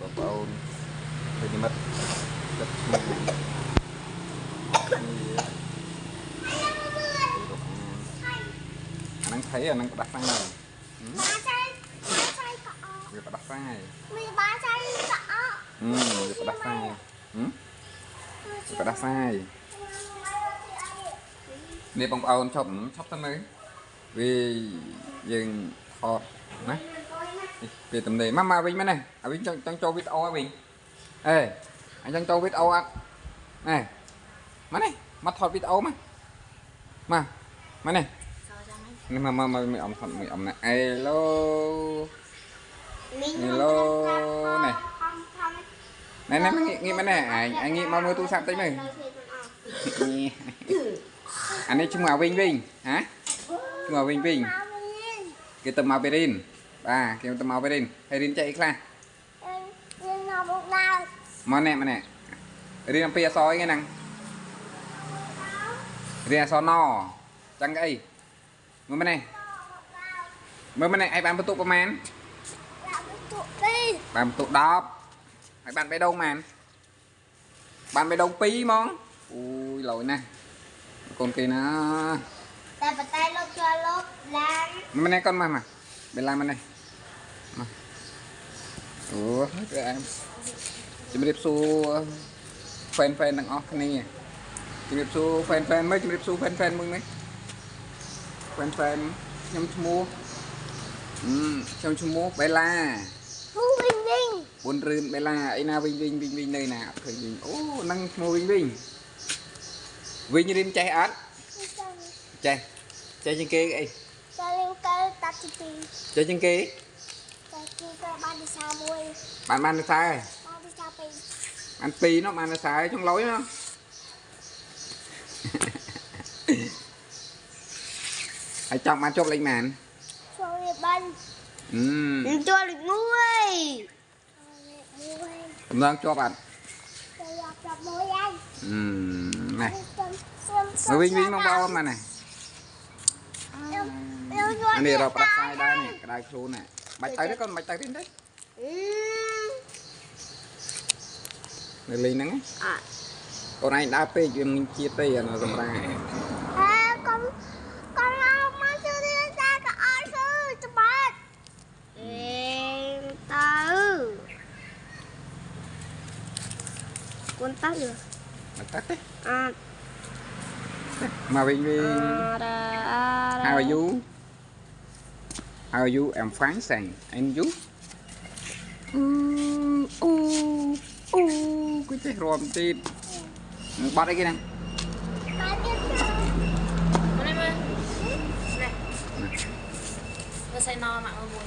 បងប្អូនពេលនិមិត្តចិត្តឈ្មោះអាហ្នឹងថៃអាហ្នឹងផ្ដាស់សាយវាផ្ដាស់សាយវាផ្ដាស់សាយវាផ្ដាស់សាយនេះបងប្អូនឈប់ទៅមើលវាយើងថតណាពេលតំណេមកវិញមែនទេឲ្យវិញចង់ចូលវីដេអូឲ្យវិញអេអញ្ចឹងចូលវីដេអូអត់ណែមកនេះមកថតវីដេអូមកនេះមកមីអំថតមីអំណាអេឡូនេះណែងាកមកណែអញងាកមកមើលទូរស័ព្ទតិចមើលអានេះឈ្មោះវិញហ៎ឈ្មោះវិញគេទៅមកពីរិនបាទគេទៅមកពីរិនហើយរិនចេះអីខ្លះមកណែរៀនអំពីអក្សរអីហ្នឹងរៀនអក្សរណចឹងអីមើលម៉ែនេះឯងបានបន្ទុកប្រហែលបានបន្ទុក10ហើយបានបេះដូងម៉ែនបានបេះដូង2ហ្មងអូយលយណាស់កូនគេណាតែបតែលោកចូលលោកឡានម៉ែនេះកូនមកបេឡាម៉ែនេះអូទៅអែមជំរាបសួរហ្វេនទាំងអស់គ្នាជំរាបសួរហ្វេនមើលជំរាបសួរហ្វេនមួយនេះហ្វេនខ្ញុំឈ្មោះបេឡាវិញរឿនបេឡាអីណាវិញនៅណាអត់ឃើញវិញអូហ្នឹងឈ្មោះវិញរៀនចេះអត់ចេះជាងគេអីចេះរៀនទៅតាត់ទី2ចេះជាងគេបានភាសា1បានភាសាហើយបានភាសា2អាន2នោះបានភាសាចុងលុយណាហើយចង់បានជប់លេខម៉ានចូលលេខ3ចូលលេខ1កំឡុងជាប់អត់ជាប់1ហើយណែវិញមកបោមកណែអានេះរកប្រាក់សាយដែរនេះក្តៅខ្លួនណែបាច់ទៅទេកូនបាច់ទៅទេនៅលេងហ្នឹងអត់កូនឯងដើរពេកវាមិនជាតិទេអាសម្រាប់កុំមកជួយតាក៏អត់គឺច្បាស់ទៅកូនតាស់យើមកតាស់ទេអត់មកវិញHow are you? I'm fine, thanks. And you? Cái chết rùm tít. Bắt đây kia nè. Nè. Nó say no mà mua.